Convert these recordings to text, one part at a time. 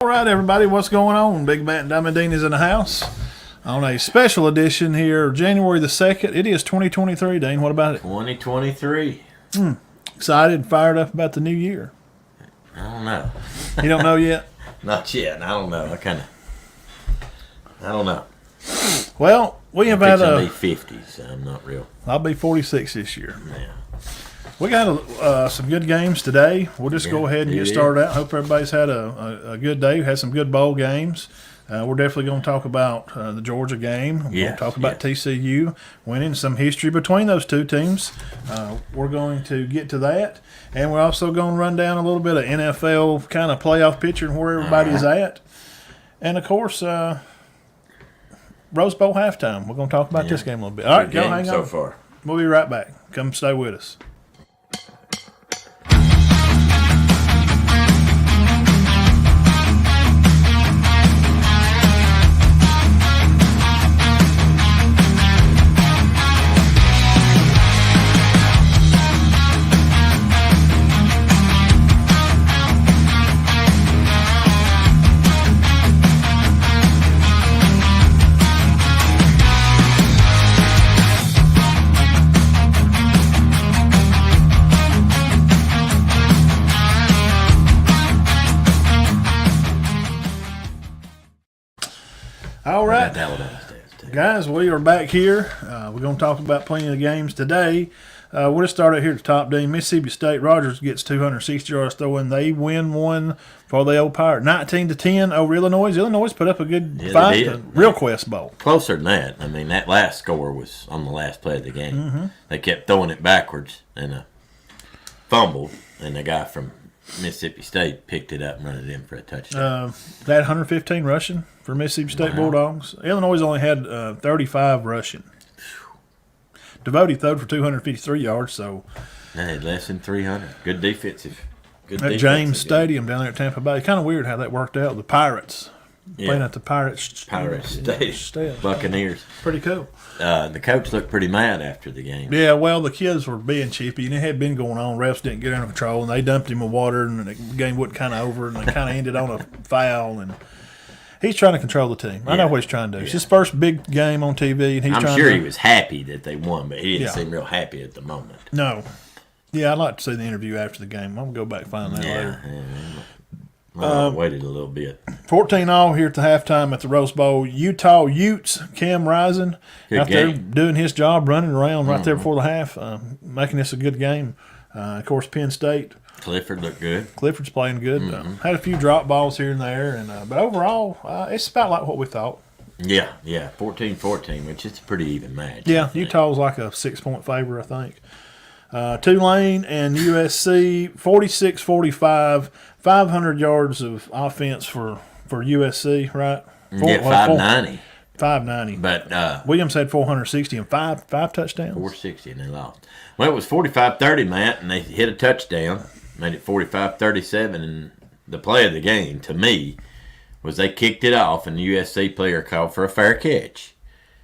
All right, everybody, what's going on? Big Matt and Diamond Dean is in the house on a special edition here, January the 2nd. It is 2023, Dean. What about it? 2023. Excited, fired up about the new year. I don't know. You don't know yet? Not yet. I don't know. I don't know. Well, we have had I'll be 50, so I'm not real. I'll be 46 this year. Yeah. We got some good games today. We'll just go ahead and get started out. Hope everybody's had a good day. We had some good bowl games. We're definitely going to talk about the Georgia game. We're going to talk about TCU winning, some history between those two teams. We're going to get to that. And we're also going to run down a little bit of NFL kind of playoff picture and where everybody's at. And, of course, Rose Bowl halftime. We're going to talk about this game a little bit. All right, go hang on. So far. We'll be right back. Come stay with us. All right, guys, we are back here. We're going to talk about plenty of games today. We'll just start out here at the top. Dean, Mississippi State, Rogers gets 260 yards throwing. They win one for the old Pirate, 19-10 over Illinois. Illinois put up a good fight to Real Quest Bowl. Closer than that. I mean, that last score was on the last play of the game. Mm-hmm. They kept throwing it backwards and a fumble, and the guy from Mississippi State picked it up and ran it in for a touchdown. They had 115 rushing for Mississippi State Bulldogs. Illinois only had 35 rushing. Devote throwed for 253 yards, so they had less than 300. Good defensive. At James Stadium down there at Tampa Bay. Kind of weird how that worked out. The Pirates playing at the Pirates Stadium. Buccaneers. Pretty cool. The coach looked pretty mad after the game. Yeah, well, the kids were being chippy, and it had been going on. Refs didn't get under control, and they dumped him with water, and the game wasn't kind of over, and they kind of ended on a foul. And he's trying to control the team. I know what he's trying to do. It's his first big game on TV, and he's trying to. He was happy that they won, but he didn't seem real happy at the moment. No. Yeah, I'd like to see the interview after the game. I'm going to go back and find that later. I waited a little bit. 14-all here at the halftime at the Rose Bowl. Utah Utes, Cam Rising, out there doing his job, running around right there before the half, making this a good game. Of course, Penn State. Clifford looked good. Clifford's playing good. Had a few drop balls here and there, but overall, it's about like what we thought. Yeah, 14-14, which is a pretty even match. Yeah, Utah's like a 6-point favorite, I think. Tulane and USC, 46-45, 500 yards of offense for USC, right? 590. 590. But Williams had 460 and five touchdowns. 460, and they lost. Well, it was 45-30, Matt, and they hit a touchdown, made it 45-37, and the play of the game, to me, was they kicked it off, and the USC player called for a fair catch,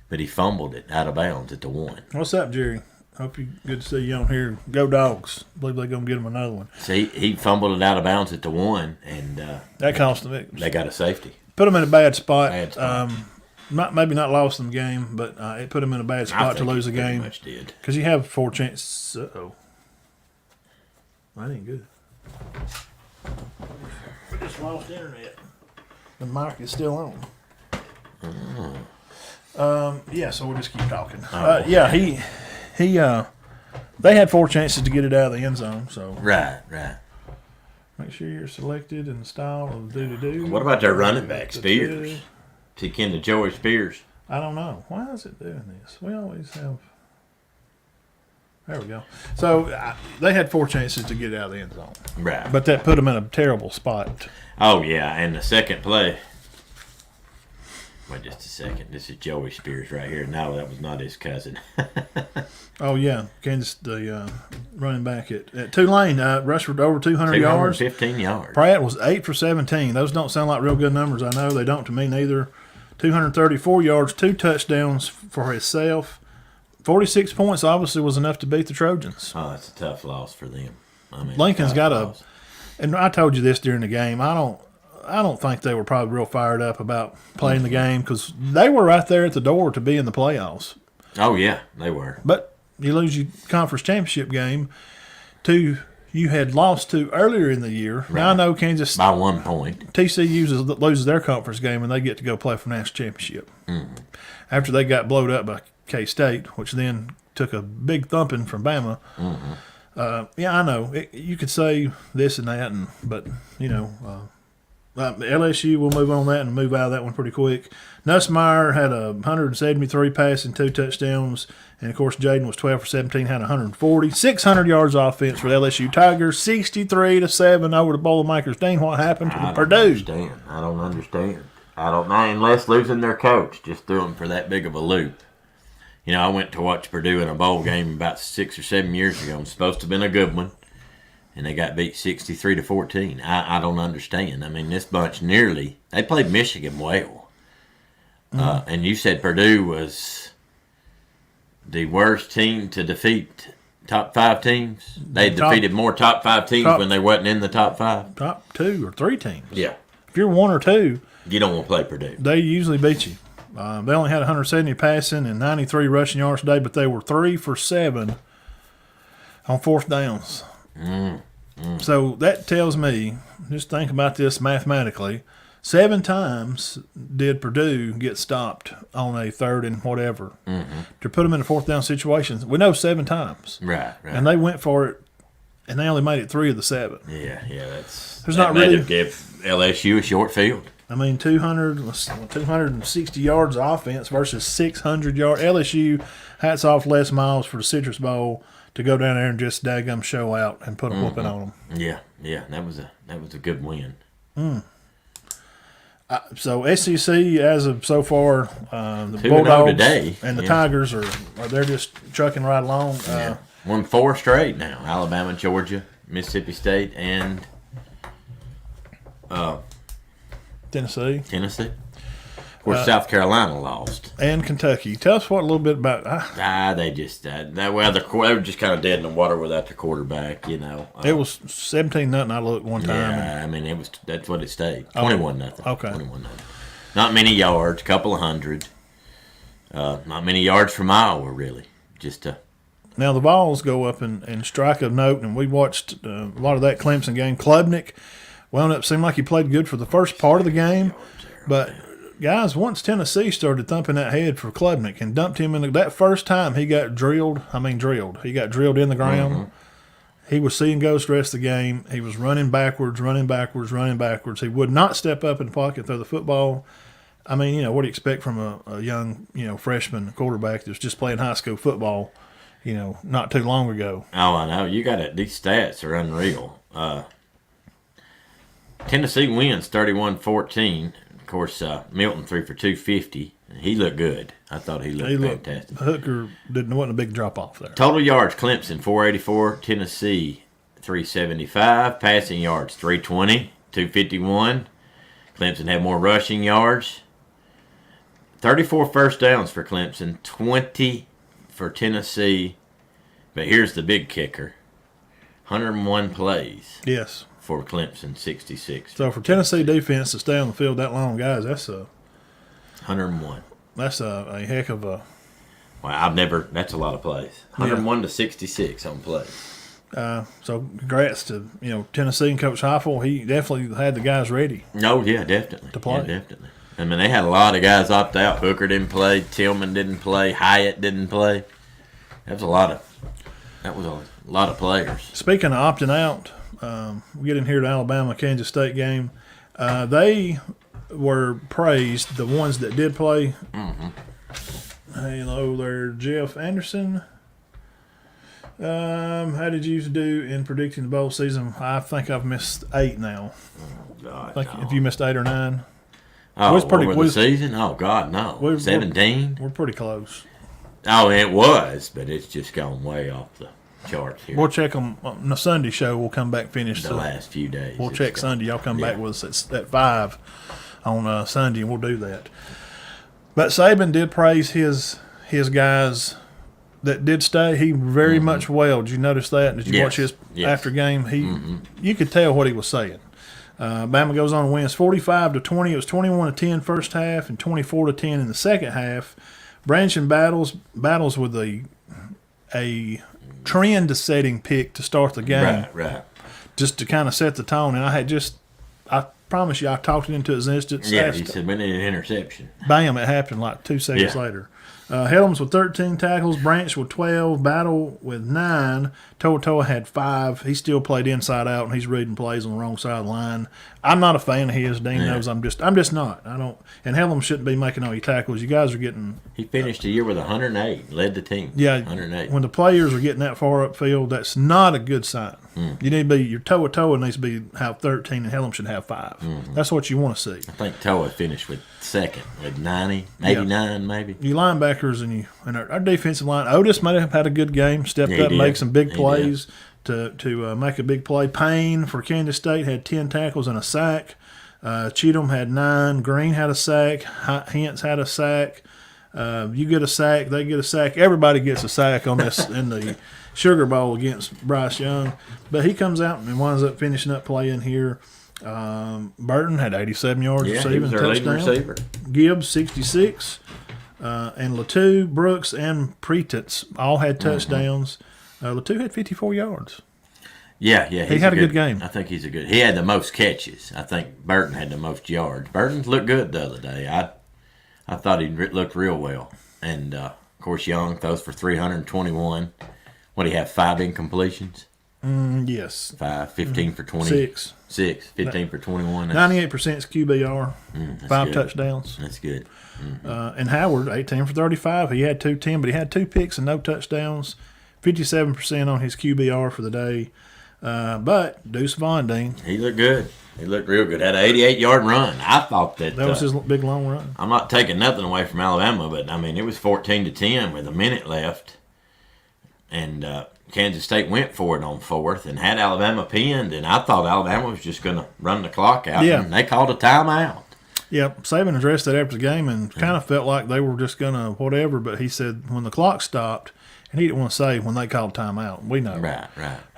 but he fumbled it out of bounds at the 1. What's up, Jerry? Hope you good to see you on here. Go Dogs. Believe they're going to get him another one. See, he fumbled it out of bounds at the 1, and that cost them. They got a safety. Put them in a bad spot. Maybe not lost them the game, but it put them in a bad spot to lose the game. Much did. Because you have 4 chances. Uh-oh. That ain't good. We just lost internet. The mic is still on. So we'll just keep talking. They had 4 chances to get it out of the end zone. So Right. Make sure you're selected in the style of do-do-do. What about their running back, Spears? Is he kin to Joey Spears? I don't know. Why is it doing this? We always have. There we go. So they had 4 chances to get it out of the end zone. Right. But that put them in a terrible spot. Oh, yeah, and the second play. Wait just a second. This is Joey Spears right here. No, that was not his cousin. Oh, yeah. Kansas, the running back at Tulane, rushed for over 200 yards. 215 yards. Pratt was 8 for 17. Those don't sound like real good numbers. I know they don't to me neither. 234 yards, 2 touchdowns for himself. 46 points obviously was enough to beat the Trojans. Oh, that's a tough loss for them. I mean, Lincoln's got a – and I told you this during the game. I don't I don't think they were probably real fired up about playing the game because they were right there at the door to be in the playoffs. Oh, yeah, they were. But you lose your conference championship game to you had lost to earlier in the year. Right. Now I know Kansas by 1 point. TCU loses their conference game and they get to go play for national championship. Mm-hmm. After they got blowed up by K-State, which then took a big thumping from Bama. Mm-hmm. Yeah, I know. You could say this and that, but, LSU, we'll move on that and move out of that one pretty quick. Nussmeier had 173 passing, 2 touchdowns. And, of course, Jaden was 12 for 17, had 140. 600 yards offense for the LSU Tigers, 63-7 over the Boilermakers. Dean, what happened to the Purdue? I don't understand. I don't know, unless losing their coach just threw them for that big of a loop. I went to watch Purdue in a bowl game about 6 or 7 years ago. It was supposed to have been a good one. And they got beat 63-14. I don't understand. I mean, this bunch they played Michigan well. And you said Purdue was the worst team to defeat top 5 teams? They defeated more top 5 teams when they wasn't in the top 5? Top 2 or 3 teams. Yeah. If you're 1 or 2, you don't want to play Purdue. They usually beat you. They only had 170 passing and 93 rushing yards today, but they were 3 for 7 on 4th downs. So that tells me, just think about this mathematically, 7 times did Purdue get stopped on a 3rd and whatever to put them in a 4th down situation. We know 7 times. Right. And they went for it, and they only made it 3 of the 7. Yeah, There's not really give LSU a short field. I mean, 260 yards of offense versus 600 yards. LSU, hats off Les Miles for the Citrus Bowl to go down there and just daggum show out and put a whooping on them. Yeah, that was a good win. So SEC, as of so far, the 2-0 Bulldogs today. And the Tigers are they're just trucking right along. Won 4 straight now: Alabama, Georgia, Mississippi State, and Tennessee. Of course, South Carolina lost. And Kentucky. Tell us a little bit about. They just they were just kind of dead in the water without the quarterback. It was 17-0. I looked one time. Yeah, I mean that's what it stayed. 21-0. Okay. 21-0. Not many yards, a couple of hundred. Not many yards from Iowa, really. Just Now the Vols go up and strike a note, and we watched a lot of that Clemson game. Klubnik wound up seemed like he played good for the first part of the game, but guys, once Tennessee started thumping that head for Klubnik and dumped him in that first time, he got drilled. He got drilled in the ground. He was seeing ghosts the rest of the game. He was running backwards. He would not step up in the pocket, throw the football. I mean, what do you expect from a young, freshman quarterback that's just playing high school football, not too long ago? Oh, I know. You got it. These stats are unreal. Tennessee wins 31-14. Of course, Milton 3 for 250. He looked good. I thought he looked fantastic. Hooker wasn't a big drop off there. Total yards: Clemson 484, Tennessee 375. Passing yards 320, 251. Clemson had more rushing yards. 34 first downs for Clemson, 20 for Tennessee. But here's the big kicker: 101 plays. Yes. For Clemson, 66. So for Tennessee defense to stay on the field that long, guys, that's 101. That's a heck of a. Well, that's a lot of plays. 101 to 66 on plays. So congrats to Tennessee and Coach Heupel. He definitely had the guys ready. Oh yeah, definitely to play. Yeah, definitely. I mean, they had a lot of guys opt out. Hooker didn't play. Tillman didn't play. Hyatt didn't play. That was a lot of players. Speaking of opting out. We get in here to Alabama-Kansas State game. They were praised, the ones that did play. Hello there, Jeff Anderson. How did you do in predicting the bowl season? I think I've missed 8 now. Oh, God, Have you missed 8 or 9? Oh, the season? Oh, God, no. 17? We're pretty close. Oh, it was, but it's just gone way off the charts here. We'll check them on the Sunday show. We'll come back finish the last few days. We'll check Sunday. Y'all come back with us at 5 on Sunday, and we'll do that. But Saban did praise his guys that did stay. He very much well. Did you notice that? Did you watch his after game? You could tell what he was saying. Bama goes on and wins 45-20. It was 21-10 first half and 24-10 in the second half. Branching battles with a trend-setting pick to start the game. Right. Just to kind of set the tone. And I promise you, I talked it into existence. Yeah, he said we need an interception. Bam, it happened like 2 seconds later. Helms with 13 tackles, Branch with 12, Battle with 9, Toa had 5. He still played inside out, and he's reading plays on the wrong side of the line. I'm not a fan of his. Dean knows I'm just not. I don't. And Helms shouldn't be making all your tackles. You guys are getting. He finished the year with 108, led the team. Yeah, 108. When the players are getting that far upfield, that's not a good sign. You need to be your Toa needs to have 13, and Helms should have 5. That's what you want to see. I think Toa finished with second with 90, 89 maybe. You linebackers and our defensive line. Otis might have had a good game, stepped up, make some big plays to make a big play. Payne for Kansas State had 10 tackles and a sack. Cheatham had 9. Green had a sack. Hintz had a sack. You get a sack, they get a sack. Everybody gets a sack on this in the Sugar Bowl against Bryce Young. But he comes out and winds up finishing up playing here. Burton had 87 yards receiving, he was our leading touchdown. receiver. Gibbs 66, and Latou, Brooks, and Pretitz all had touchdowns. Latou had 54 yards. Yeah, he had a good game. I think he's a good. He had the most catches. I think Burton had the most yards. Burton looked good the other day. I thought he looked real well, and of course Young throws for 321. What do you have? 5 incompletions. Yes. 5, 15 for 20. 6, 15 for 21. 98% is QBR. 5 good. Touchdowns. That's good. And Howard, 18 for 35. He had 210, but he had 2 picks and no touchdowns. 57% on his QBR for the day. But Deuce Von Dean. He looked good. He looked real good. Had an 88-yard run. I thought that was his big long run. I'm not taking nothing away from Alabama, but I mean it was 14-10 with a minute left, and Kansas State went for it on 4th and had Alabama pinned, and I thought Alabama was just going to run the clock out. Yeah. And they called a timeout. Yep, Saban addressed that after the game and kind of felt like they were just going to whatever, but he said when the clock stopped, and he didn't want to say when they called timeout. We know. Right.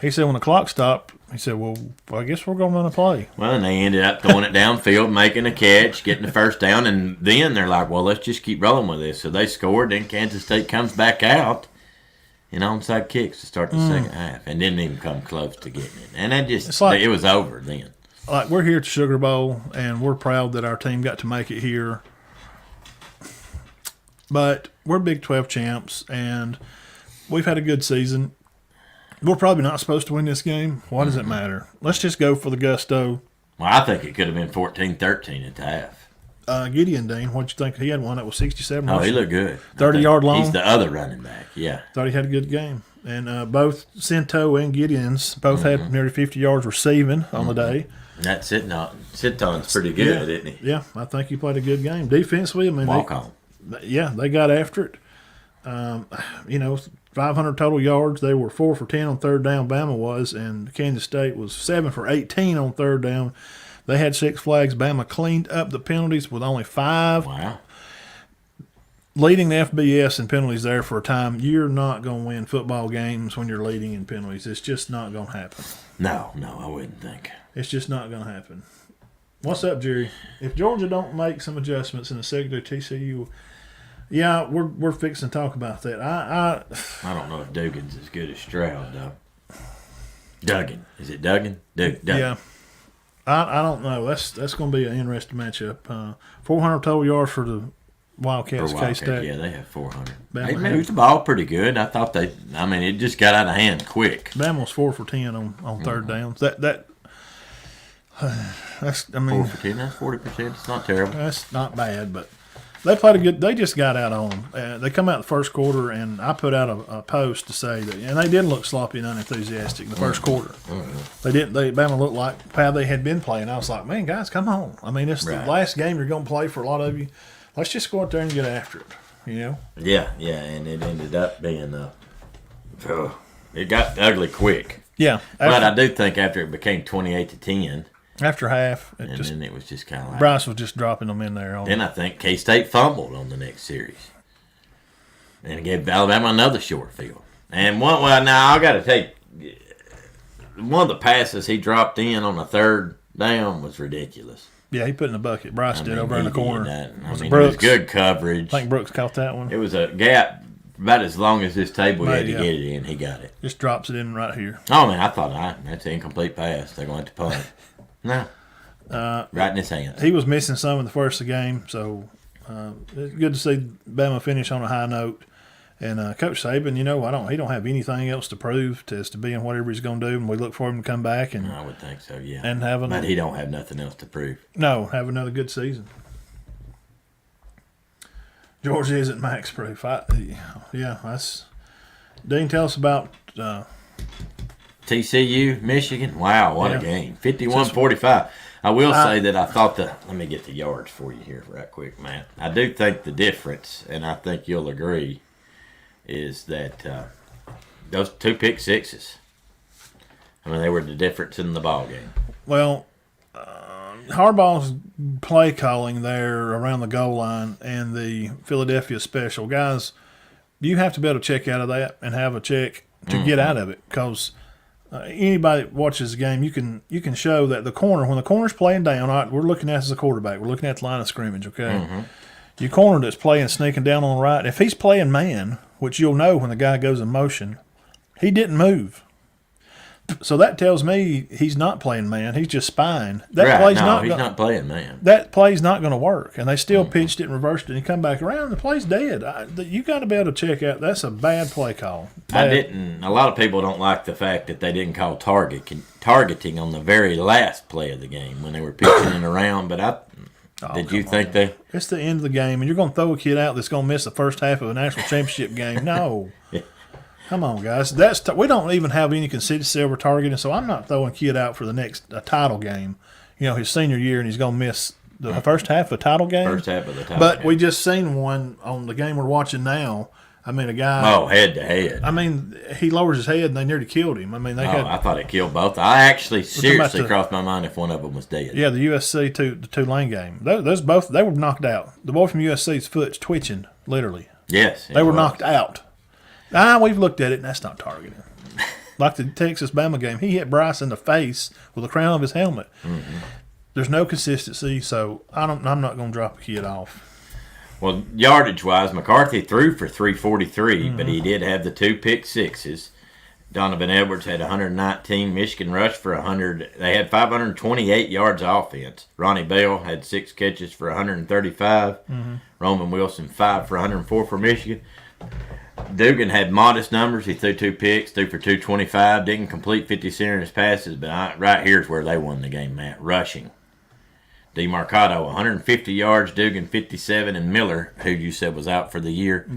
He said when the clock stopped, he said, well, I guess we're going to run a play. Well, and they ended up throwing it downfield, making a catch, getting the first down, and then they're like, well, let's just keep rolling with this. So they scored, then Kansas State comes back out in onside kicks to start the second half and didn't even come close to getting it. And that just, it was over then. Like, we're here at the Sugar Bowl, and we're proud that our team got to make it here. But we're Big 12 champs, and we've had a good season. We're probably not supposed to win this game. Why does it matter? Let's just go for the gusto. Well, I think it could have been 14-13 at the half. Gideon Dean, what'd you think? He had one that was 67. Oh, he looked good. 30-yard long. He's the other running back, yeah. Thought he had a good game. And both Cinto and Gideon's both had nearly 50 yards receiving on the day. And that Siton's pretty good, isn't he? Yeah, I think he played a good game. Defensively, I mean, Walk on. Yeah, they got after it. 500 total yards. They were 4 for 10 on third down, Bama was, and Kansas State was 7 for 18 on third down. They had 6 flags. Bama cleaned up the penalties with only 5. Wow. Leading the FBS in penalties there for a time. You're not going to win football games when you're leading in penalties. It's just not going to happen. No, I wouldn't think. It's just not going to happen. What's up, Jerry? If Georgia don't make some adjustments in the secondary TCU, yeah, we're fixing to talk about that. I don't know if Dugan's as good as Stroud, though. Duggan. Is it Duggan? Duggan. Yeah. I don't know. That's going to be an interesting matchup. 400 total yards for the Wildcats. K-State. Yeah, they have 400. They moved the ball pretty good. I thought it just got out of hand quick. Bama was 4 for 10 on third downs. That's 4 for 10. That's 40%. It's not terrible. That's not bad, but they played a good. They just got out on them. They come out the first quarter, and I put out a post to say that, and they didn't look sloppy and unenthusiastic in the first quarter. They didn't. Bama looked like how they had been playing. I was like, man, guys, come on. I mean, it's the last game you're going to play for a lot of you. Let's just go out there and get after it. You know? Yeah, and it ended up being it got ugly quick. Yeah, but I do think after it became 28-10. After half, then it was just kind of like Bryce was just dropping them in there. Then I think K-State fumbled on the next series, and it gave Alabama another short field. And now I got to take one of the passes he dropped in on the third down was ridiculous. Yeah, he put in the bucket. Bryce did over in the corner. It was good coverage. I think Brooks caught that one. It was a gap about as long as this table had to get it in. He got it. Just drops it in right here. Oh, man, I thought that's an incomplete pass. They're going to punt it. No. Right in his hands. He was missing some in the first of the game, so it's good to see Bama finish on a high note. And Coach Saban, he don't have anything else to prove as to being whatever he's going to do, and we look for him to come back. And I would think so, yeah. And but he don't have nothing else to prove. No, have another good season. Georgia isn't max proof. That's Dean. Tell us about TCU, Michigan. Wow, what a game! 51-45. I will say that I thought let me get the yards for you here right quick, Matt. I do think the difference, and I think you'll agree, is that those 2 pick sixes. I mean, they were the difference in the ball game. Well, Harbaugh's play calling there around the goal line and the Philadelphia special, guys, you have to be able to check out of that and have a check to get out of it, because anybody that watches the game, you can show that when the corner's playing down, all right, we're looking at as a quarterback, we're looking at the line of scrimmage, okay? Mm-hmm. Your corner that's playing sneaking down on the right, if he's playing man, which you'll know when the guy goes in motion, he didn't move. So that tells me he's not playing man. He's just spying. He's not playing man. That play's not going to work. And they still pitched it and reversed it, and he come back around, and the play's dead. You got to be able to check out. That's a bad play call. A lot of people don't like the fact that they didn't call targeting on the very last play of the game when they were pitching it around. But did you think they? It's the end of the game, and you're going to throw a kid out that's going to miss the first half of a national championship game. No. Come on, guys. We don't even have any consistency over targeting, so I'm not throwing a kid out for the next title game. His senior year, and he's going to miss the first half of the title game. First half of the title But game. We just seen one on the game we're watching now. I mean, a guy. Oh, head to head. I mean, he lowers his head, and they nearly killed him. I mean, I thought it killed both. I actually seriously crossed my mind if one of them was dead. Yeah, the USC the Tulane game. Those both, they were knocked out. The boy from USC's foot's twitching, literally. Yes. They were knocked out. We've looked at it, and that's not targeting. Like the Texas Bama game, he hit Bryce in the face with the crown of his helmet. Mm-hmm. There's no consistency, so I'm not going to drop a kid off. Well, yardage-wise, McCarthy threw for 343, but he did have the 2 pick sixes. Donovan Edwards had 119. Michigan rushed for 100. They had 528 yards of offense. Ronnie Bell had 6 catches for 135. Mm-hmm. Roman Wilson 5 for 104 for Michigan. Dugan had modest numbers. He threw 2 picks, threw for 225. Didn't complete 50 serious passes, but right here's where they won the game, Matt. Rushing. DeMarcado, 150 yards. Dugan, 57. And Miller, who you said was out for the year,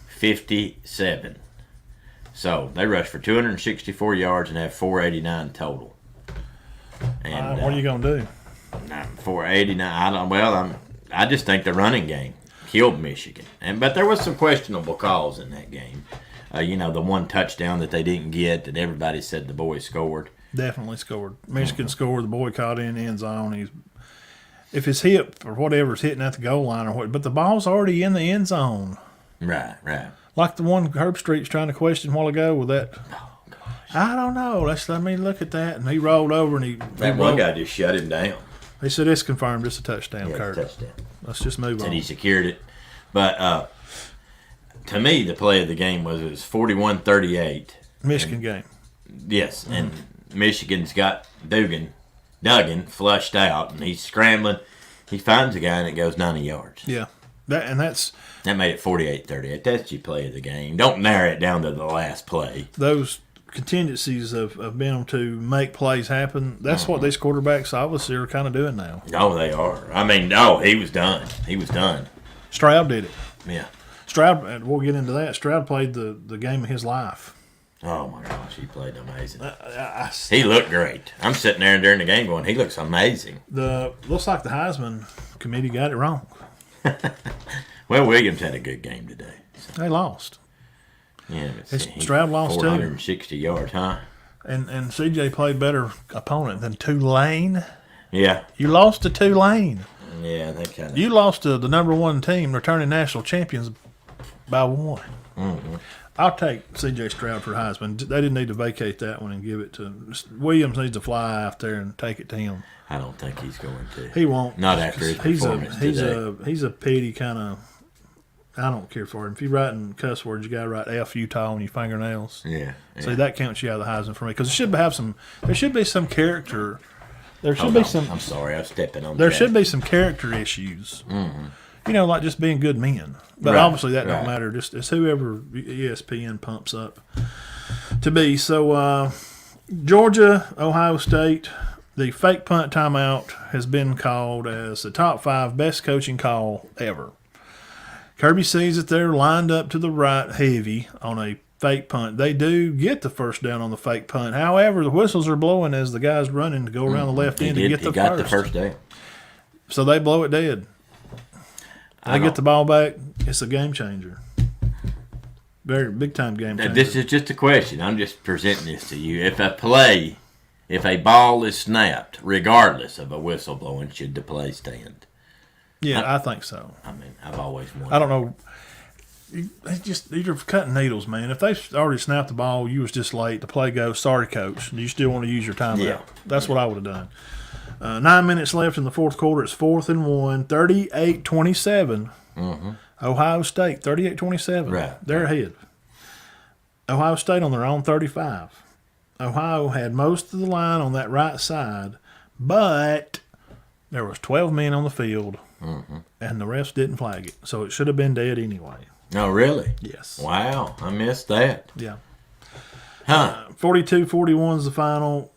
57. So they rushed for 264 yards and have 489 total. And what are you going to do? 489. I just think the running game killed Michigan. But there was some questionable calls in that game. The one touchdown that they didn't get that everybody said the boys scored. Definitely scored. Michigan scored. The boy caught in the end zone. If his hip or whatever's hitting at the goal line or what, but the ball's already in the end zone. Right. Like the one Herb Street's trying to question a while ago with that. Oh, gosh. I don't know. Let me look at that. And he rolled over and one guy just shut him down. They said it's confirmed. It's a touchdown, Kurt. Touchdown. Let's just move on. And he secured it. But to me, the play of the game was 41-38. Michigan game. Yes, and Michigan's got Duggan flushed out, and he's scrambling. He finds a guy, and it goes 90 yards. Yeah, that made it 48-38. That's your play of the game. Don't narrow it down to the last play. Those contingencies of being able to make plays happen, that's what these quarterbacks obviously are kind of doing now. Oh, they are. I mean, he was done. Stroud did it. Yeah. Stroud, we'll get into that. Stroud played the game of his life. Oh, my gosh, he played amazing. He looked great. I'm sitting there during the game going, he looks amazing. Looks like the Heisman committee got it wrong. Well, Williams had a good game today. So. They lost. Yeah, Stroud lost 460 yards, huh? And CJ played better opponent than Tulane. Yeah. You lost to Tulane. Yeah, they kind of. You lost to the number 1 team, returning national champions, by 1. Mm-hmm. I'll take C.J. Stroud for Heisman. They didn't need to vacate that one and give it to Williams. Needs to fly out there and take it to him. I don't think he's going to. He won't. Not after his performance today. He's a petty kind of. I don't care for him. If you're writing cuss words, you got to write F Utah on your fingernails. Yeah. So that counts you out of the Heisman for me because there should be some character. There should Oh, be no. some. I'm sorry, I'm stepping on. There should be some character issues. Mm-hmm. You know, like just being good men. But Right, obviously that right. don't matter. Just it's whoever ESPN pumps up to be. So Georgia, Ohio State, the fake punt timeout has been called as the top 5 best coaching call ever. Kirby sees that they're lined up to the right heavy on a fake punt. They do get the first down on the fake punt. However, the whistles are blowing as the guy's running to go around the left end to get the first. He got the first down. So they blow it dead. They get the ball back. It's a game changer. Very big time game changer. This is just a question. I'm just presenting this to you. If a ball is snapped, regardless of a whistle blowing, should the play stand? Yeah, I think so. I mean, I've always wondered. I don't know. You're cutting needles, man. If they already snapped the ball, you was just late. The play goes, sorry, coach. You still want to use your timeout. Yeah. That's what I would have done. 9 minutes left in the fourth quarter. It's 4th and 1, 38-27. Mm-hmm. Ohio State, 38-27. Right. They're ahead. Ohio State on their own 35. Ohio had most of the line on that right side, but there was 12 men on the field, and the refs didn't flag it. So it should have been dead anyway. Oh, really? Yes. Wow, I missed that. Yeah. Huh. 42-41 is the final.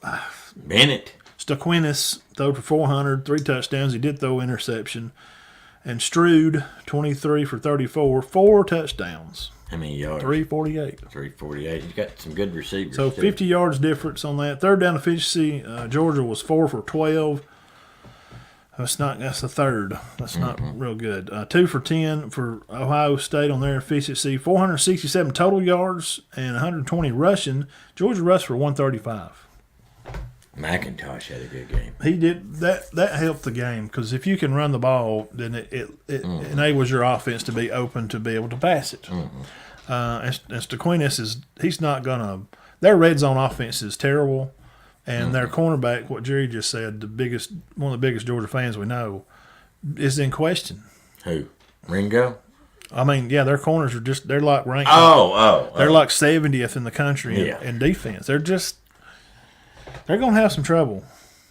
Bennett. Stoquinis threw for 400, 3 touchdowns. He did throw interception. And Stroud, 23 for 34, 4 touchdowns. How many yards? 348. 348. He's got some good receivers. So 50 yards difference on that. Third down efficiency, Georgia was 4 for 12. That's the third. That's not real good. 2 for 10 for Ohio State on their efficiency. 467 total yards and 120 rushing. Georgia rushed for 135. McIntosh had a good game. He did that. That helped the game because if you can run the ball, then it enables your offense to be open to be able to pass it. And Stoquinis he's not gonna. Their red zone offense is terrible, and their cornerback, what Jerry just said, one of the biggest Georgia fans we know, is in question. Who? Ringo? I mean, yeah, their corners are they're like ranked. They're like 70th in the country in defense. They're going to have some trouble.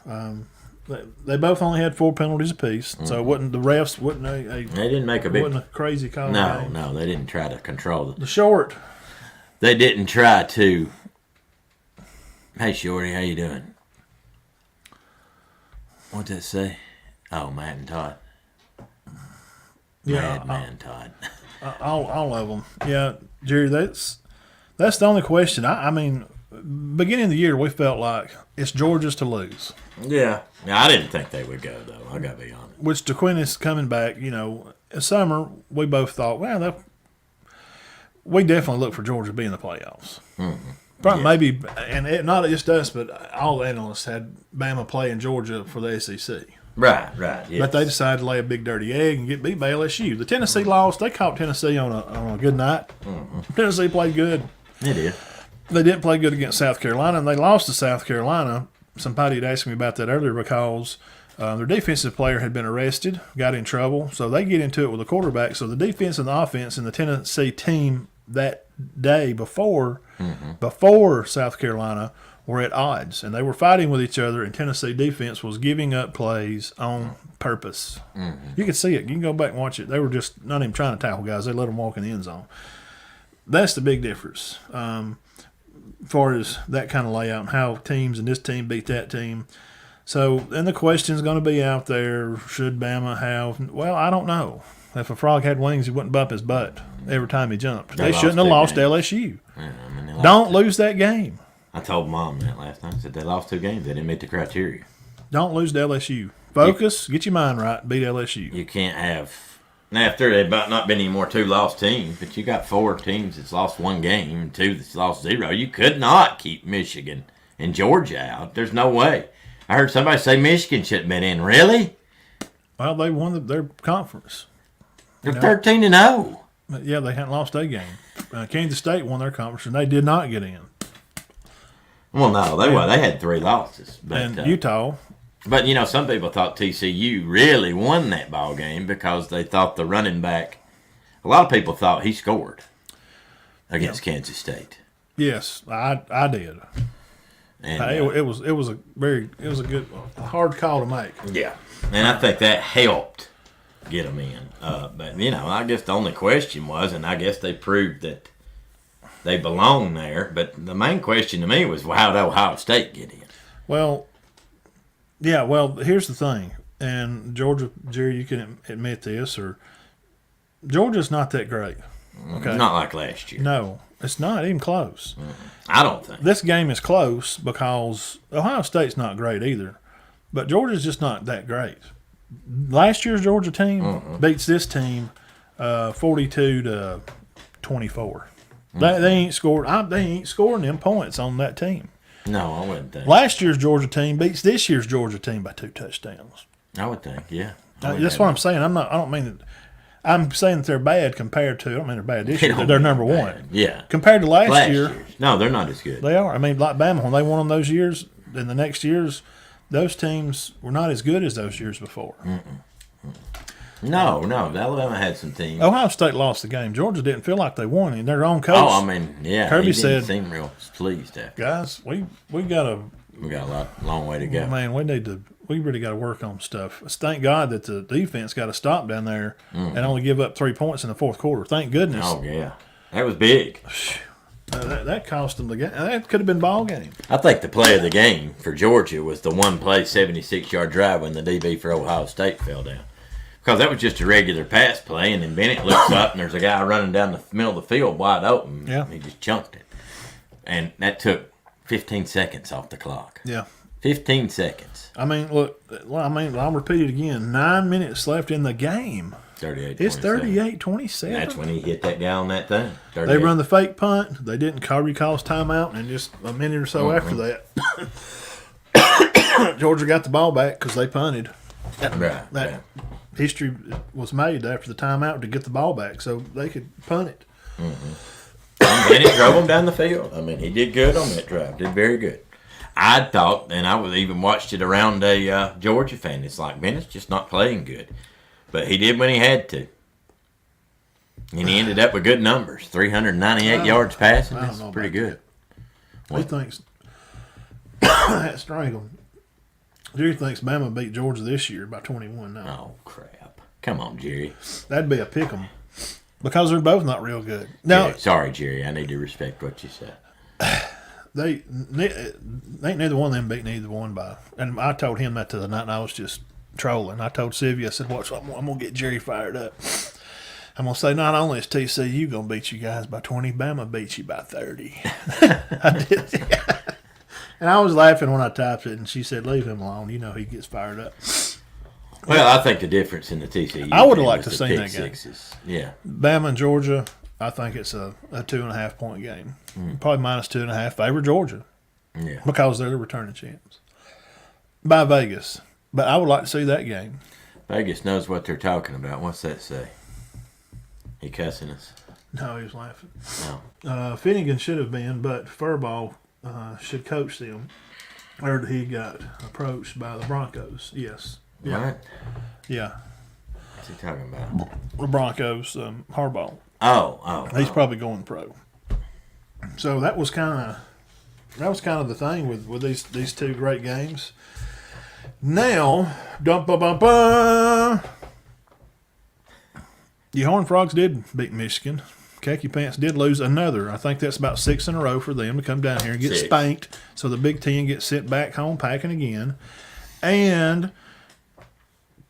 They both only had 4 penalties apiece, so the refs wasn't They didn't make a big. wasn't a crazy call. No, they didn't try to control it. The short. They didn't try to. Hey, Shorty, how you doing? What'd that say? Oh, Matt and Todd. Yeah, Man, Todd. all of them. Yeah, Jerry, that's the only question. I mean, beginning of the year, we felt like it's Georgia's to lose. Yeah. I didn't think they would go, though. I got to be honest. With Stoquinis coming back, summer, we both thought, we definitely look for Georgia to be in the playoffs. Probably maybe, and not just us, but all the analysts had Bama playing Georgia for the SEC. Right, yes. But they decided to lay a big dirty egg and get beat by LSU. The Tennessee lost. They caught Tennessee on a good night. Tennessee played good. They did. They didn't play good against South Carolina, and they lost to South Carolina. Somebody had asked me about that earlier because their defensive player had been arrested, got in trouble, so they get into it with the quarterback. So the defense and the offense in the Tennessee team that day before South Carolina were at odds, and they were fighting with each other, and Tennessee defense was giving up plays on purpose. You can see it. You can go back and watch it. They were just not even trying to tackle guys. They let them walk in the end zone. That's the big difference. As far as that kind of layout and how teams and this team beat that team. So, and the question's going to be out there, should Bama have – well, I don't know. If a frog had wings, he wouldn't bump his butt every time he jumped. They shouldn't have lost to LSU. Yeah, don't lose that game. I told Mom that last night. I said they lost 2 games. They didn't meet the criteria. Don't lose to LSU. Focus, get your mind right, beat LSU. You can't have – now, after there might not been any more 2-loss teams, but you got 4 teams that's lost 1 game and 2 that's lost 0. You could not keep Michigan and Georgia out. There's no way. I heard somebody say Michigan shouldn't have been in. Really? Well, they won their conference. They're 13-0. But yeah, they hadn't lost a game. Kansas State won their conference, and they did not get in. Well, no, they had 3 losses. But, and Utah. But, some people thought TCU really won that ball game because they thought the running back, a lot of people thought he scored against Kansas State. Yes, I did. And it was a good, hard call to make. Yeah, and I think that helped get them in. But I guess the only question was, and I guess they proved that they belong there. But the main question to me was, how did Ohio State get in? Well, yeah. Well, here's the thing, and Georgia, Jerry, you can admit this, or Georgia's not that great. Okay, not like last year. No. It's not even close. I don't think. This game is close because Ohio State's not great either. But Georgia's just not that great. Last year's Georgia team beats this team 42-24. They ain't scored. They ain't scoring them points on that team. No, I wouldn't think. Last year's Georgia team beats this year's Georgia team by 2 touchdowns. I would think, yeah. That's what I'm saying. I don't mean that. I'm saying that they're bad compared to. I don't mean they're bad this year. They're number one. Yeah. Compared to last year. No, they're not as good. They are. I mean, like Bama, when they won them those years, in the next years, those teams were not as good as those years before. No. Alabama had some teams. Ohio State lost the game. Georgia didn't feel like they won. And their own coach. Oh, I mean, yeah. Kirby he said, seem real pleased after. Guys, we got a long way to go. Man, we really got to work on stuff. Thank God that the defense got to stop down there and only give up 3 points in the fourth quarter. Thank goodness. Oh, yeah. That was big. That cost them the game. That could have been ball game. I think the play of the game for Georgia was the one play 76-yard drive when the DB for Ohio State fell down. Because that was just a regular pass play, and then Bennett looks up, and there's a guy running down the middle of the field wide open. Yeah. And he just chunked it. And that took 15 seconds off the clock. Yeah. 15 seconds. I mean, look. I'll repeat it again. 9 minutes left in the game. 38-27. It's 38-27. That's when he hit that guy on that thing. 38. They run the fake punt. They didn't recall timeout, and just a minute or so after that, Georgia got the ball back because they punted. That history was made after the timeout to get the ball back, so they could punt it. And Bennett drove him down the field. I mean, he did good on that drive. Did very good. I thought, and I was even watched it around a Georgia fan. It's like Bennett's just not playing good, but he did when he had to, and he ended up with good numbers. 398 yards passing. That's pretty good. He thinks that strangled. Jerry thinks Bama beat Georgia this year by 21. No. Oh crap! Come on, Jerry. That'd be a pick 'em because they're both not real good. Now, sorry, Jerry. I need to respect what you said. They ain't neither one of them beat neither one by. And I told him that the other night, and I was just trolling. I told Sylvia, I said, "Watch, I'm gonna get Jerry fired up. I'm gonna say not only is TCU gonna beat you guys by 20, Bama beats you by 30." I did. And I was laughing when I typed it, and she said, "Leave him alone. You know he gets fired up." Well, I think the difference in the TCU. I would have liked to see that game. Yeah, Bama and Georgia. I think it's a 2.5 point game. Probably minus 2.5. Favor Georgia. Yeah. Because they're the returning champs. By Vegas. But I would like to see that game. Vegas knows what they're talking about. What's that say? He cussing us? No, he was laughing. No. Finnegan should have been, but Furball should coach them. I heard he got approached by the Broncos. Yes. Yeah. What? Yeah. What's he talking about? The Broncos, Harbaugh. Oh. He's probably going pro. So that was kind of the thing with these two great games. Now, the Horned Frogs did beat Michigan. Khaki Pants did lose another. I think that's about 6 in a row for them to come down here and get spanked. So the Big Ten gets sent back home packing again. And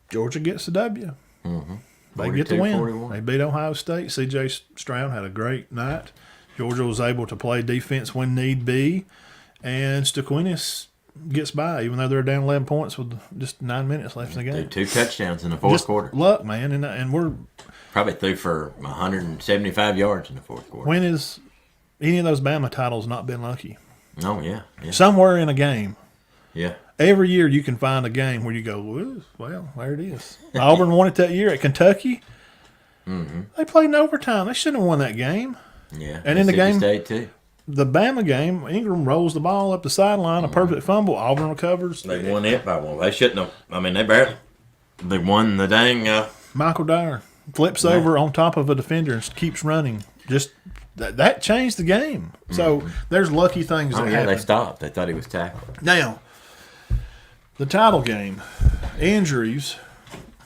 Georgia gets the W. Mm-hmm. They get the win. 41. They beat Ohio State. C.J. Stroud had a great night. Georgia was able to play defense when need be. And Staquinas gets by, even though they're down 11 points with just 9 minutes left in the game. 2 touchdowns in the fourth quarter. Luck, man. And we're probably threw for 175 yards in the fourth quarter. When has any of those Bama titles not been lucky? Oh, yeah. Somewhere in a game. Yeah. Every year you can find a game where you go, well, there it is. Auburn won it that year at Kentucky. They played in overtime. They shouldn't have won that game. Yeah, and in the game, State too. The Bama game, Ingram rolls the ball up the sideline, a perfect fumble. Auburn recovers. They won it by one. They shouldn't have. I mean, they won the dang. Michael Dyer flips over on top of a defender and keeps running. Just that changed the game. So there's lucky things that happen. They stopped. They thought he was tackled. Now, the title game, injuries,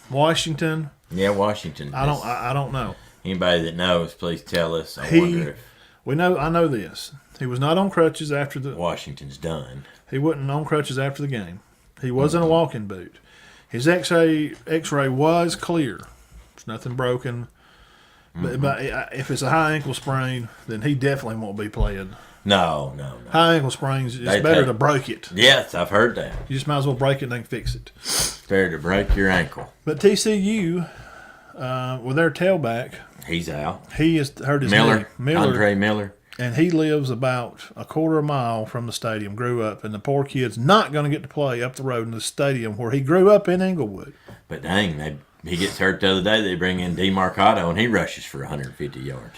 Washington. Yeah, Washington. I don't know. Anybody that knows, please tell us. I wonder if I know this. He was not on crutches after the Washington's done. He wasn't on crutches after the game. He was in a walking boot. His X-ray was clear. There's nothing broken. But if it's a high ankle sprain, then he definitely won't be playing. No. High ankle sprains, it's better to break it. Yes, I've heard that. You just might as well break it and then fix it. It's better to break your ankle. But TCU, with their tailback, he's out. He has hurt his knee. Andre Miller. And he lives about a quarter of a mile from the stadium, grew up, and the poor kid's not going to get to play up the road in the stadium where he grew up in Inglewood. But dang, he gets hurt the other day. They bring in DeMarcado, and he rushes for 150 yards.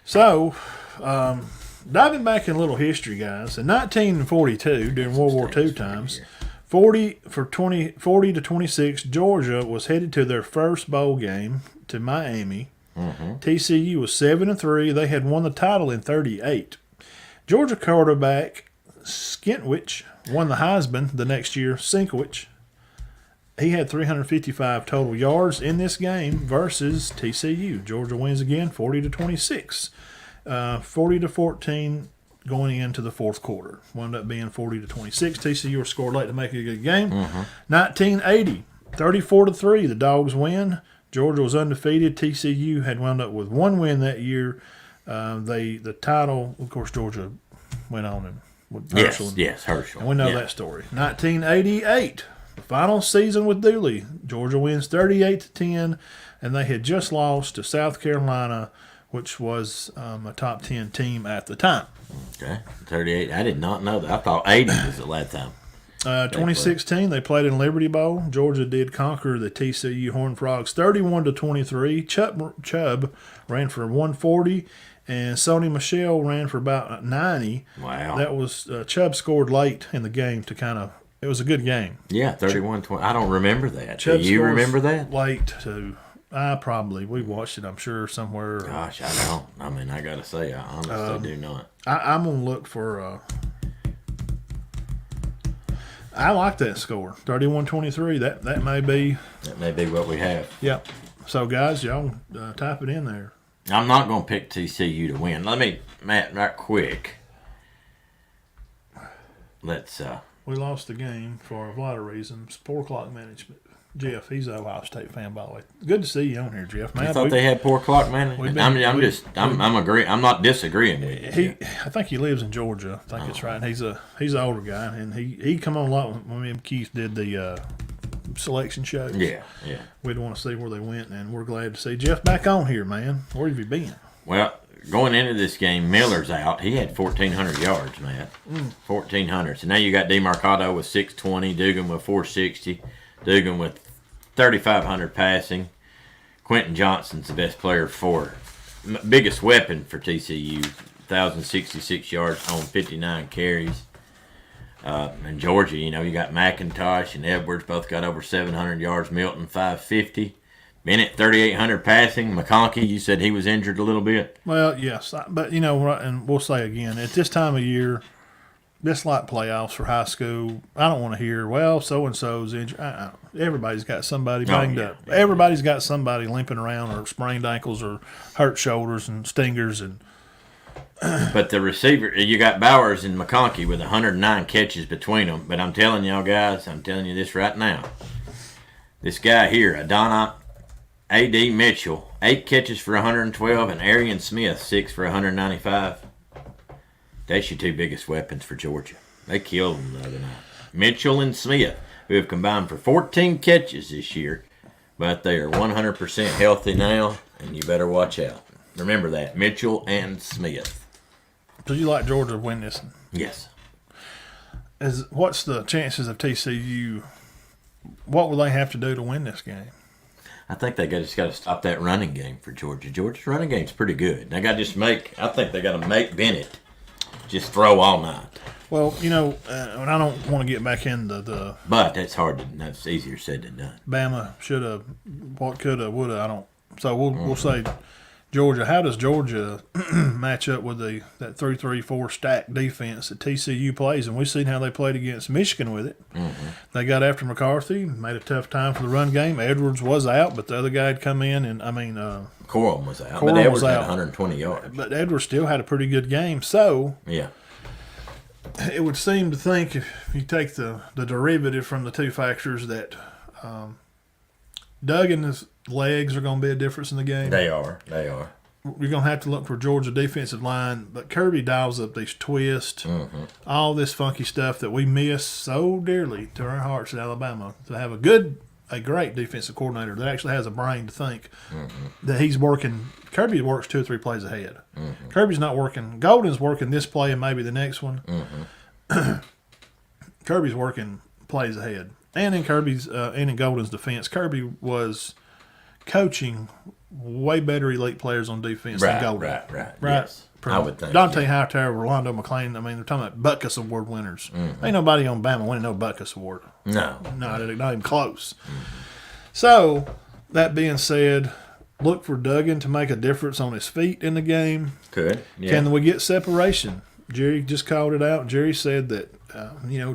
So, diving back in a little history, guys, in 1942, during World War II times, 40 to 26, Georgia was headed to their first bowl game to Miami. TCU was 7-3. They had won the title in 38. Georgia quarterback Skintwich won the Heisman the next year. Sinkowich. He had 355 total yards in this game versus TCU. Georgia wins again, 40 to 26. 40 to 14 going into the fourth quarter. Wound up being 40 to 26. TCU scored late to make it a good game. 1980, 34 to 3. The Dogs win. Georgia was undefeated. TCU had wound up with one win that year. The title, of course, Georgia went on and with Herschel. Yes, Herschel. And we know that story. 1988, the final season with Dooley. Georgia wins 38-10, and they had just lost to South Carolina, which was a top 10 team at the time. Okay, 38. I did not know that. I thought 80 was the last time. 2016, they played in Liberty Bowl. Georgia did conquer the TCU Horned Frogs 31-23. Chubb ran for 140, and Sony Michel ran for about 90. Wow. That was Chubb scored late in the game to kind of – it was a good game. Yeah, 31-20. I don't remember that. Chubb Do you remember that? Late to – we watched it, I'm sure, somewhere. Gosh, I don't. I mean, I got to say, I honestly do not. I'm going to look for I like that score, 31-23. That may be. That may be what we have. Yep. So guys, y'all type it in there. I'm not going to pick TCU to win. Let me, Matt, right quick. Let's. We lost the game for a lot of reasons. Poor clock management. Jeff, he's an Ohio State fan, by the way. Good to see you on here, Jeff. Man, I thought they had poor clock management. I'm not disagreeing with you. I think he lives in Georgia. I think it's right. And he's an older guy, and he come on a lot when me and Keith did the selection shows. Yeah. We'd want to see where they went, and we're glad to see Jeff back on here, man. Where have you been? Well, going into this game, Miller's out. He had 1,400 yards, Matt. 1,400. So now you got DeMarcado with 620, Dugan with 460, Dugan with 3,500 passing. Quentin Johnson's the best player biggest weapon for TCU, 1,066 yards on 59 carries. And Georgia, you got McIntosh and Edwards both got over 700 yards. Milton 550. Bennett 3,800 passing. McConkey, you said he was injured a little bit. Well, yes, but and we'll say again, at this time of year, just like playoffs for high school, I don't want to hear, well, so-and-so's injured. Everybody's got somebody banged up. Yeah. Everybody's got somebody limping around or sprained ankles or hurt shoulders and stingers. But the receiver, you got Bowers and McConkey with 109 catches between them. But I'm telling y'all guys, I'm telling you this right now. This guy here, Adonai A.D. Mitchell, 8 catches for 112, and Arian Smith, 6 for 195. That's your two biggest weapons for Georgia. They killed them the other night. Mitchell and Smith, who have combined for 14 catches this year, but they are 100% healthy now, and you better watch out. Remember that, Mitchell and Smith. So you like Georgia to win this? Yes. What's the chances of TCU? What will they have to do to win this game? I think they just got to stop that running game for Georgia. Georgia's running game's pretty good. They got to just I think they got to make Bennett just throw all night. Well, and I don't want to get back into the. But that's that's easier said than done. Bama should have, what could have, would have. I don't. So we'll say Georgia. How does Georgia match up with that 3-3-4 stack defense that TCU plays? And we've seen how they played against Michigan with it. Mm-hmm. They got after McCarthy, made a tough time for the run game. Edwards was out, but the other guy had come in, and Corum was out. But Edwards had 120 yards. But Edwards still had a pretty good game. So yeah, it would seem to think if you take the derivative from the two factors that Duggan's legs are going to be a difference in the game. They are. You're going to have to look for Georgia defensive line, but Kirby dials up these twists, all this funky stuff that we miss so dearly to our hearts at Alabama. To have a great defensive coordinator that actually has a brain to think that he's working. Kirby works 2 or 3 plays ahead. Kirby's not working. Golden's working this play and maybe the next one. Kirby's working plays ahead. And in Golden's defense, Kirby was coaching way better elite players on defense than Golden. Right. Yes. I would think. Dante Hightower, Rolando McClain. I mean, they're talking about Butkus Award winners. Ain't nobody on Bama winning no Butkus Award. No, not even close. So, that being said, look for Duggan to make a difference on his feet in the game. Good. Yeah. Can we get separation? Jerry just called it out. Jerry said that,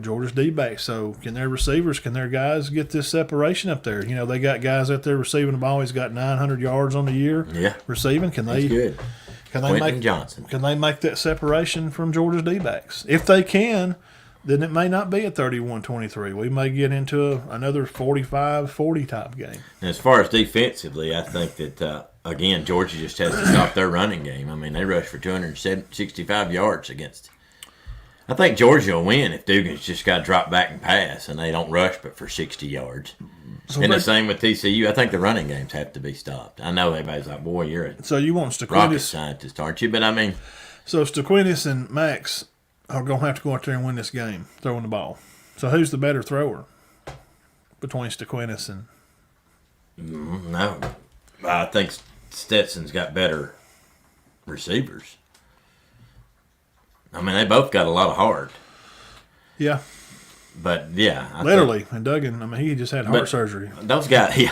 Georgia's D-back. So can their receivers, can their guys get this separation up there? They got guys out there receiving the ball. He's got 900 yards on the year receiving. Can they? That's good. Can they make that separation from Georgia's D-backs? If they can, then it may not be a 31-23. We may get into another 45-40 type game. And as far as defensively, I think that, again, Georgia just has to stop their running game. I mean, they rushed for 265 yards against. I think Georgia will win if Dugan's just got to drop back and pass, and they don't rush but for 60 yards. And the same with TCU. I think the running games have to be stopped. I know everybody's like, boy, you're a so you want rocket scientist, aren't you? But, I mean. So Staquinus and Max are going to have to go out there and win this game, throwing the ball. So who's the better thrower between Staquinus and? No. I think Stetson's got better receivers. I mean, they both got a lot of heart. Yeah. But, yeah. And Duggan, he just had heart surgery. Those guys,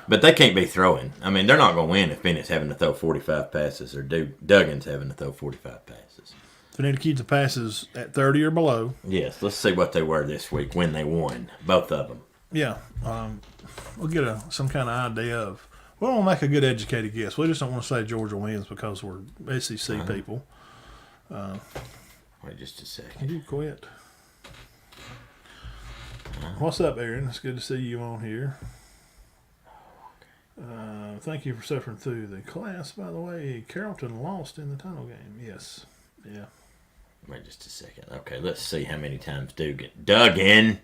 but they can't be throwing. I mean, they're not going to win if Bennett's having to throw 45 passes or Duggan's having to throw 45 passes. They need to keep the passes at 30 or below. Yes, let's see what they were this week when they won, both of them. Yeah. We'll get some kind of idea of. We don't make a good educated guess. We just don't want to say Georgia wins because we're SEC people. Wait just a second. Can you quit? What's up, Aaron? It's good to see you on here. Thank you for suffering through the class. By the way, Carrollton lost in the tunnel game. Yes. Yeah. Wait just a second. Okay, let's see how many times Duggan.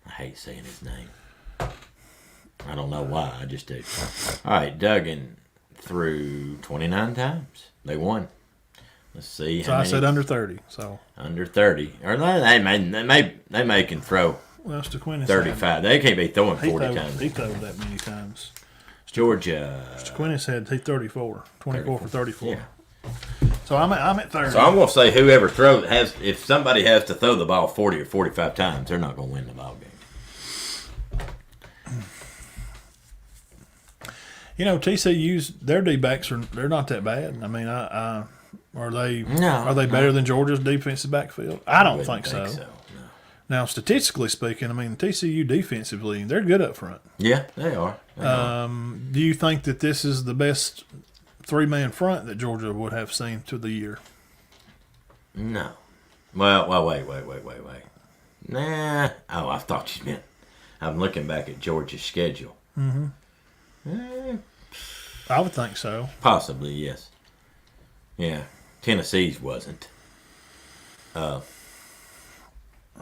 I hate saying his name. I don't know why. I just do. All right, Duggan threw 29 times. They won. Let's see. So I said under 30. So under 30, or they may can throw. Well, Staquinus 35. They can't be throwing 40 times. He threw that many times. Georgia. Staquinus had 34, 24 for 34. Yeah. So I'm at 30. So I'm going to say whoever if somebody has to throw the ball 40 or 45 times, they're not going to win the ball game. TCU's their D-backs they're not that bad. I mean, are they? No, are they better than Georgia's defensive backfield? I don't think so. No. Now, statistically speaking, TCU defensively, they're good up front. Yeah, they are. Do you think that this is the best 3-man front that Georgia would have seen to the year? No. Well, wait. Nah. Oh, I thought you meant. I'm looking back at Georgia's schedule. Mm-hmm. I would think so. Possibly, yes. Yeah. Tennessee's wasn't.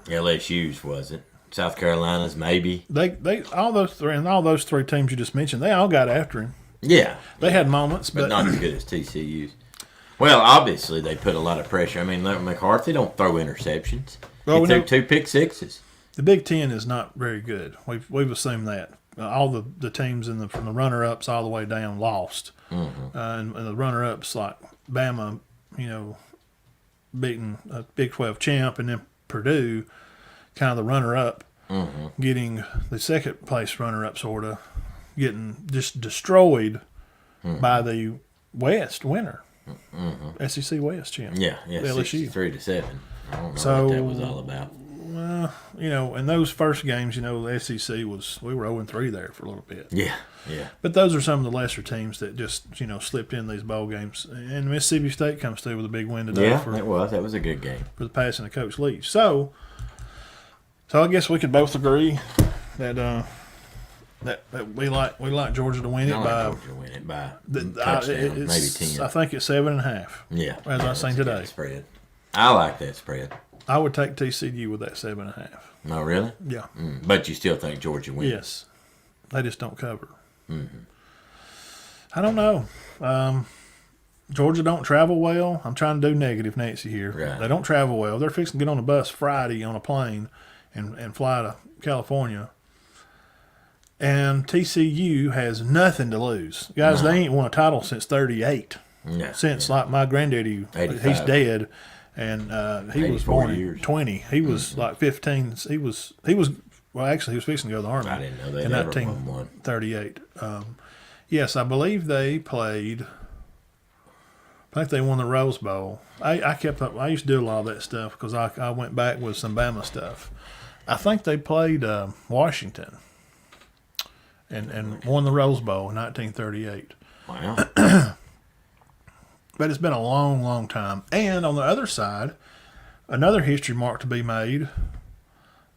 LSU's wasn't. South Carolina's maybe. They all those three teams you just mentioned, they all got after him. Yeah. They had moments, but not as good as TCU's. Well, obviously they put a lot of pressure. I mean, McCarthy don't throw interceptions. He threw 2 pick sixes. the Big Ten is not very good. We've assumed that. All the teams from the runner-ups all the way down lost. Mm-hmm. And the runner-ups like Bama, beating a Big 12 champ, and then Purdue, kind of the runner-up, getting the second place runner-up sort of, getting just destroyed by the West winner, SEC West champ. Yeah, LSU 63-7. I don't know what that was all about. In those first games, the SEC we were 0-3 there for a little bit. Yeah. But those are some of the lesser teams that just, slipped in these bowl games. And Mississippi State comes through with a big win today. Yeah, it was. That was a good game. For the passing of Coach Leach. So I guess we could both agree that we like Georgia to win it by touchdown, maybe 10. I think it's 7.5. Yeah. As I seen today. Spread. I like that spread. I would take TCU with that 7.5. Oh, really? Yeah. But you still think Georgia wins? Yes. They just don't cover. Mm-hmm. I don't know. Georgia don't travel well. I'm trying to do negative Nancy here. Right. They don't travel well. They're fixing to get on a bus Friday on a plane and fly to California. And TCU has nothing to lose. Guys, They ain't won a title since 38. Yeah. Since, like, my granddaddy, 85. He's dead. And he was born in 20. He was like 15. He was actually, he was fixing to go to the Army. I didn't know they in ever won one. 1938. Yes, I believe they played. I think they won the Rose Bowl. I kept up. I used to do a lot of that stuff because I went back with some Bama stuff. I think they played Washington and won the Rose Bowl in 1938. Wow. But it's been a long, long time. And on the other side, another history mark to be made.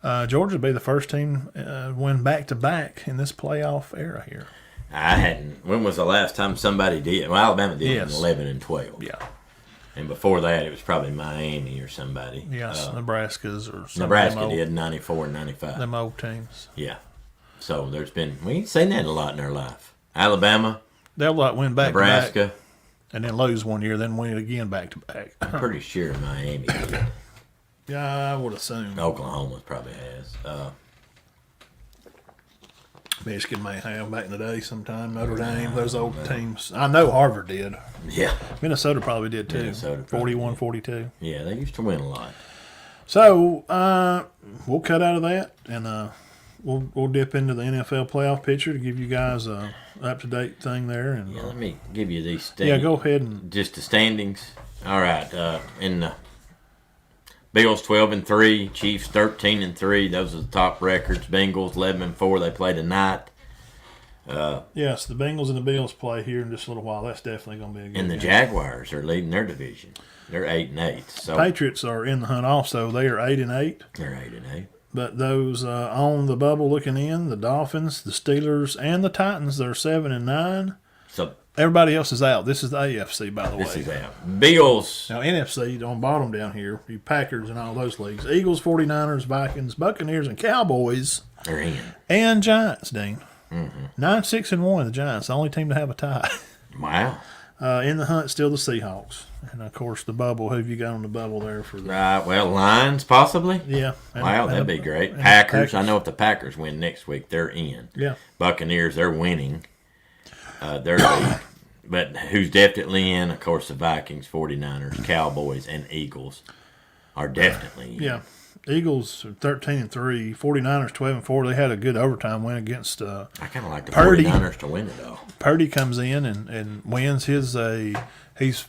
Georgia will be the first team win back-to-back in this playoff era here. I hadn't. When was the last time somebody did? Well, Alabama did in 11 and 12. Yeah. And before that, it was probably Miami or somebody. Yes, Nebraska's or something. Nebraska did in 94 and 95. Them old teams. Yeah. So we ain't seen that a lot in our life. Alabama. They'll win back-to-back. Nebraska. And then lose one year, then win it again back-to-back. I'm pretty sure Miami did. Yeah, I would assume. Oklahoma probably has. Michigan may have back in the day sometime. Notre Dame, those old teams. I know Harvard did. Yeah. Minnesota probably did too. Minnesota 41, 42. Yeah, they used to win a lot. So we'll cut out of that, and we'll dip into the NFL playoff picture to give you guys a up-to-date thing there. And let me give you these standings. Yeah, go ahead and just the standings. All right, in the Bills 12-3, Chiefs 13-3. Those are the top records. Bengals 11-4. They play tonight. Yes, the Bengals and the Bills play here in just a little while. That's definitely going to be a good And the game. Jaguars are leading their division. They're 8-8. So Patriots are in the hunt also. They are 8-8. They're 8-8. But those on the bubble looking in, the Dolphins, the Steelers, and the Titans, they're 7-9. So everybody else is out. This is the AFC, by the way. This is out. Bills. Now, NFC, on bottom down here, you Packers and all those leagues. Eagles, 49ers, Vikings, Buccaneers, and Cowboys. Are in. And Giants, Dean. Mm-hmm. 9-6-1, the Giants, the only team to have a tie. Wow. In the hunt, still the Seahawks. And, of course, the bubble. Who have you got on the bubble there for the Well, Lions, possibly. Yeah. Wow, that'd be great. Packers. I know if the Packers win next week, they're in. Yeah. Buccaneers, they're winning. But who's definitely in? Of course, the Vikings, 49ers, Cowboys, and Eagles are definitely in. Yeah. Eagles are 13-3, 49ers 12-4. They had a good overtime win against I kind of like the Purdy. 49ers to win it, though. Purdy comes in and wins his he's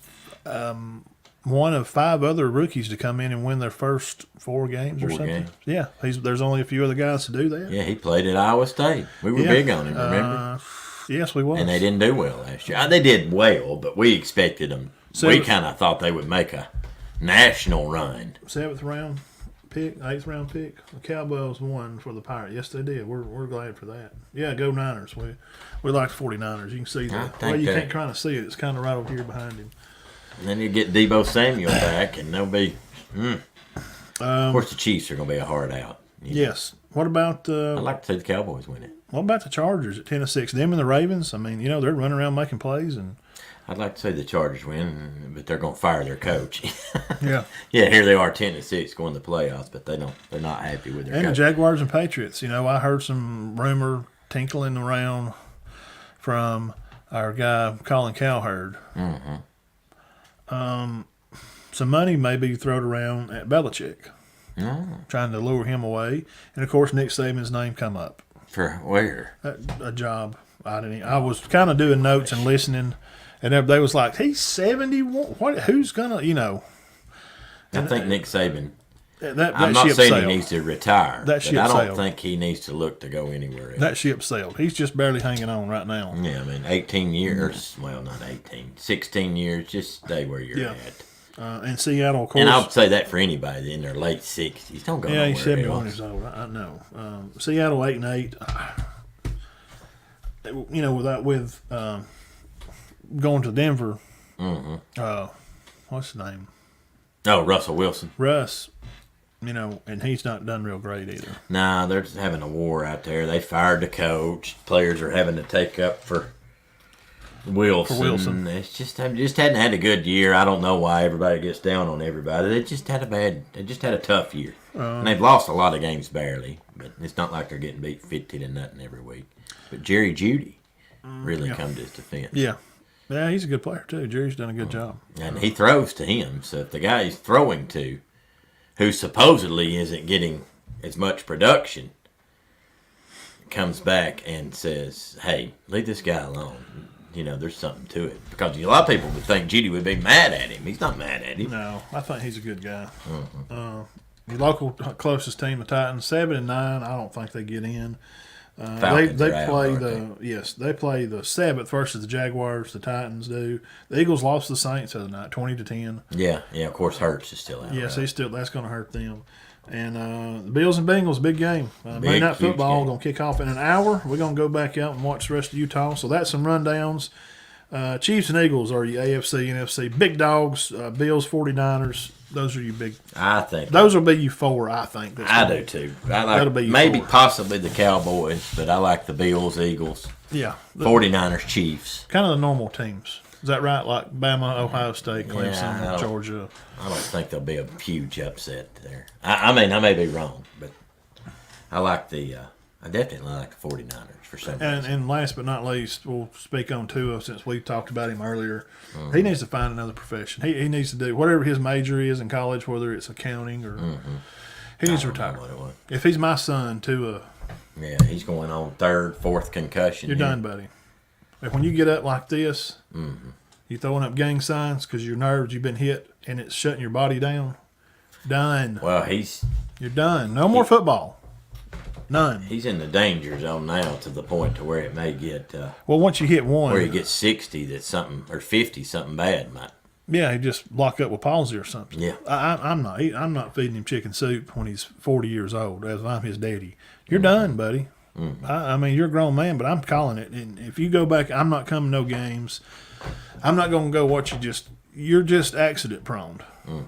one of 5 other rookies to come in and win their first 4 games or something. Games. Yeah, there's only a few other guys to do that. Yeah, he played at Iowa State. We were big on him, remember? Yes, we was. And they didn't do well last year. They did well, but we expected them. We kind of thought they would make a national run. 7th round pick, 8th round pick. The Cowboys won for the Pirates. Yes, they did. We're glad for that. Yeah, go Niners. We like the 49ers. You can see that. Well, you can't kind of see it. It's kind of right over here behind him. And then you get Deebo Samuel back, and they'll be. Of course, the Chiefs are going to be a hard out. Yes. What about? I'd like to see the Cowboys win it. What about the Chargers at 10-6? Them and the Ravens. I mean, they're running around making plays and. I'd like to say the Chargers win, but they're going to fire their coach. Yeah. Yeah, here they are 10-6 going to the playoffs, but they're not happy with their coach. And the Jaguars and Patriots. I heard some rumor tinkling around from our guy Colin Cowherd. Mm-hmm. Some money may be thrown around at Belichick, trying to lure him away. And of course, Nick Saban's name come up. For where? A job. I was kind of doing notes and listening, and they was like, "He's 71. What? Who's gonna? I think Nick Saban. That I'm not ship saying sailed. he needs to retire, That but ship I don't sailed. think he needs to look to go anywhere else. That ship sailed. He's just barely hanging on right now. Yeah, I mean, 18 years. Well, not 18. 16 years. Just stay where you're at. In Seattle, of course. And I would say that for anybody in their late 60s. Don't go nowhere he's 71 else. years old. I know. Seattle 8-8. With going to Denver. Mm-hmm. What's his name? Oh, Russell Wilson. Russ. And he's not done real great either. Nah, they're just having a war out there. They fired the coach. Players are having to take up for Wilson. It's just hadn't had a good year. I don't know why everybody gets down on everybody. They just had a tough year. And they've lost a lot of games barely, but it's not like they're getting beat 50-0 every week. But Jerry Jeudy really come to his defense. Yeah. Yeah, he's a good player too. Jerry's done a good job. And he throws to him. So if the guy he's throwing to, who supposedly isn't getting as much production, comes back and says, "Hey, leave this guy alone." There's something to it. Because a lot of people would think Jeudy would be mad at him. He's not mad at him. No, I think he's a good guy. Mm-hmm. The local closest team, the Titans, 7-9. I don't think they get in. Falcons They are out, play aren't they play the Sabbath versus the Jaguars. The Titans do. The Eagles lost to the Saints the other night, 20-10. Yeah. Of course, Hurts is still out. Yes, right? That's going to hurt them. And the Bills and Bengals, big game. Monday Night Football going to kick off in an hour. We're going to go back out and watch the rest of Utah. So that's some rundowns. Chiefs and Eagles are your AFC, NFC. Big dogs, Bills, 49ers. Those are your big. I think those will be you four. I think. I do too. I like that'll be maybe four. possibly the Cowboys, but I like the Bills, Eagles, 49ers, Chiefs. Kind of the normal teams. Is that right? Like Bama, Ohio State, Clemson, Georgia. I don't think there'll be a huge upset there. I mean, I may be wrong, but I like I definitely like the 49ers for some reason. And last but not least, we'll speak on Tua since we talked about him earlier. Mm-hmm. He needs to find another profession. He needs to do whatever his major is in college, whether it's accounting or he needs to retire. If he's my son, Tua. Yeah, he's going on third, fourth concussion. You're done, buddy. If when you get up like this, you throwing up gang signs because your nerves, you've been hit, and it's shutting your body down. Done. Well, you're done. No more football. None. He's in the danger zone now to the point to where it may get. Once you hit one, where he gets 60, that's something, or 50, something bad might. Yeah, he just lock up with palsy or something. Yeah, I'm not feeding him chicken soup when he's 40 years old, as I'm his daddy. You're done, buddy. Mm-hmm. I mean, you're a grown man, but I'm calling it. And if you go back, I'm not coming no games. I'm not going to go watch you. You're just accident prone.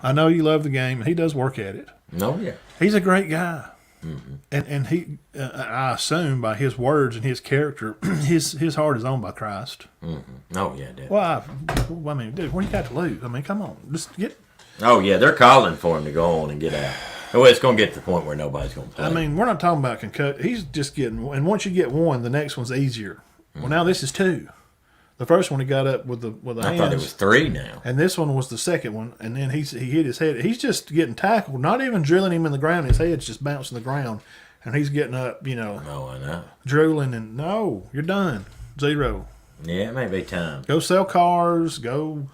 I know you love the game, and he does work at it. No, yeah, he's a great guy. Mm-hmm. And he, I assume by his words and his character, his heart is owned by Christ. Mm-hmm. Oh yeah, definitely. Well, I mean, dude, what do you got to lose? I mean, come on, just get. Oh yeah, they're calling for him to go on and get out. Well, it's going to get to the point where nobody's going to play. I mean, we're not talking about concussion. He's just getting, and once you get one, the next one's easier. Mm-hmm. Well, now this is two. The first one he got up with the hands. I thought it was three now. And this one was the second one, and then he hit his head. He's just getting tackled, not even drilling him in the ground. His head's just bouncing the ground, and he's getting up, No, I know. Drooling, and no, you're done. Zero. Yeah, it may be time. Go sell cars. Go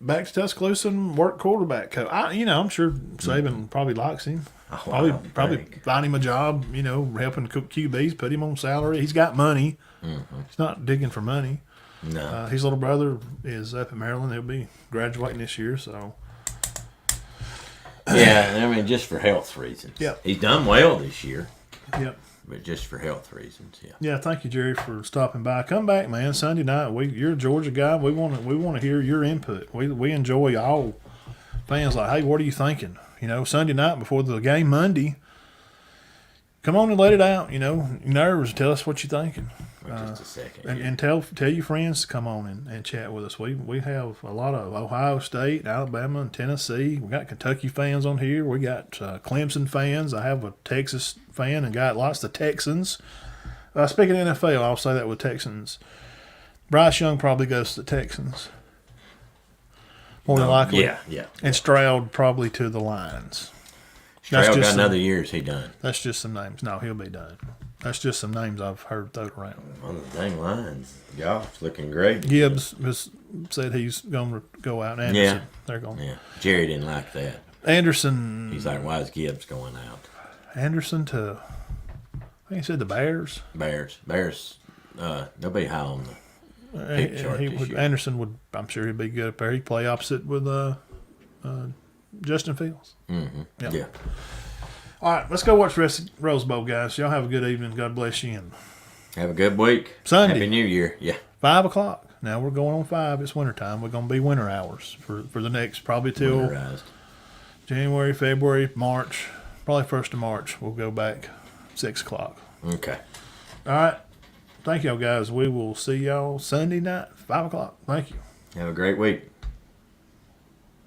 back to Tuscaloosa and work quarterback. I'm sure Saban probably likes him. Oh, probably find him a job, helping cook QBs, put him on salary. He's got money. Mm-hmm. He's not digging for money. No. His little brother is up in Maryland. He'll be graduating this year, so. Yeah, I mean, just for health reasons. Yeah. He's done well this year. Yep. But just for health reasons, yeah. Yeah, thank you, Jerry, for stopping by. Come back, man. Sunday night, you're a Georgia guy. We want to hear your input. We enjoy all fans like, hey, what are you thinking? Sunday night before the game Monday. Come on and let it out. You're nervous. Tell us what you're thinking. just a second. And tell your friends to come on and chat with us. We have a lot of Ohio State, Alabama, and Tennessee. We got Kentucky fans on here. We got Clemson fans. I have a Texas fan and got lots of Texans. Speaking of NFL, I'll say that with Texans. Bryce Young probably goes to the Texans. More than likely. Yeah. And Stroud probably to the Lions. Stroud got another year. Is he done? That's just some names. No, he'll be done. That's just some names I've heard thrown around. On the dang Lions. Goff's looking great. Gibbs has said he's going to go out. Anderson, yeah. They're going. Yeah. Jerry didn't like that. Anderson. He's like, why is Gibbs going out? Anderson to, I think he said the Bears. Bears. Nobody high on the pick chart this year. Anderson would, I'm sure he'd be good up there. He'd play opposite with Justin Fields. Mm-hmm. Yeah. All right, let's go watch the rest of Rose Bowl, guys. Y'all have a good evening. God bless you. And have a good week. Sunday. Happy New Year. Yeah. 5 o'clock. Now we're going on 5. It's wintertime. We're going to be winter hours for the next, probably till Winterized. January, February, March. Probably 1st of March. We'll go back 6 o'clock. Okay. All right. Thank y'all, guys. We will see y'all Sunday night, 5 o'clock. Thank you. Have a great week.